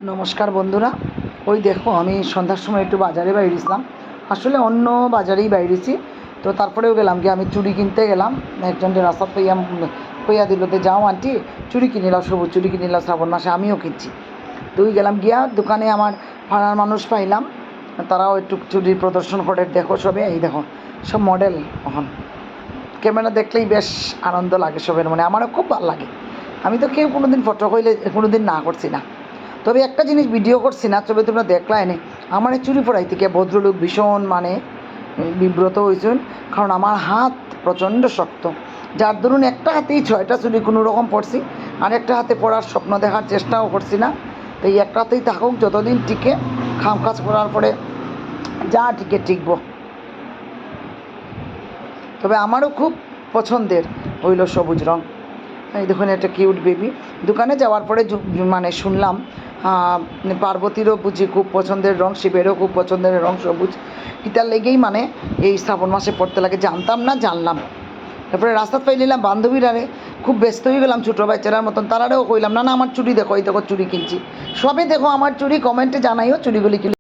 নমস্কার বন্ধুরা। ওই দেখো আমি সন্ধ্যার সময় একটু বাজারে বাইরেছিলাম, আসলে অন্য বাজারেই বাইরেছি। তো তারপরেও গেলাম গিয়ে আমি চুড়ি কিনতে গেলাম। একজনের রাস্তা কইয়া দিল যে যাও আন্টি চুড়ি কিনে নাও, সবুজ চুড়ি কিনে নাও, শ্রাবণ মাসে আমিও কিনছি। তো ওই গেলাম গিয়া দোকানে আমার পাড়ার মানুষ পাইলাম, তারাও একটু চুড়ির প্রদর্শন করে। দেখো সবে এই দেখো সব মডেল, এখন ক্যামেরা দেখলেই বেশ আনন্দ লাগে সবের, মানে আমারও খুব ভালো লাগে। আমি তো কেউ কোনো দিন ফটো হইলে কোনো দিন না করছি না, তবে একটা জিনিস ভিডিও করছি না, তবে তোমরা দেখলাই নে আমার এই চুরি পড়াই থেকে ভদ্রলোক ভীষণ মানে বিব্রত হয়েছেন, কারণ আমার হাত প্রচণ্ড শক্ত, যার ধরুন একটা হাতেই 6টা চুরি কোনো রকম পড়ছি, আর একটা হাতে পড়ার স্বপ্ন দেখার চেষ্টাও করছি না। তো এই একটা হাতেই থাকুক যতদিন টিকে, খাম কাজ করার পরে যা টিকে টিকব। তবে আমারও খুব পছন্দের হইল সবুজ রঙ। এই দেখুন একটা কিউট বেবি। দোকানে যাওয়ার পরে মানে শুনলাম পার্বতীরও বুঝি খুব পছন্দের রঙ, শিবেরও খুব পছন্দের রঙ সবুজ। এটার লেগেই মানে এই শ্রাবণ মাসে পড়তে লাগে, জানতাম না, জানলাম। তারপরে রাস্তা পাই নিলাম বান্ধবীরারে, খুব ব্যস্ত হয়ে গেলাম ছোটো বাচ্চারার মতন, তারারেও কইলাম না না আমার চুড়ি দেখো, এই দেখো চুড়ি কিনছি। সবে দেখো আমার চুড়ি, কমেন্টে জানাইও চুড়িগুলি কিনলে।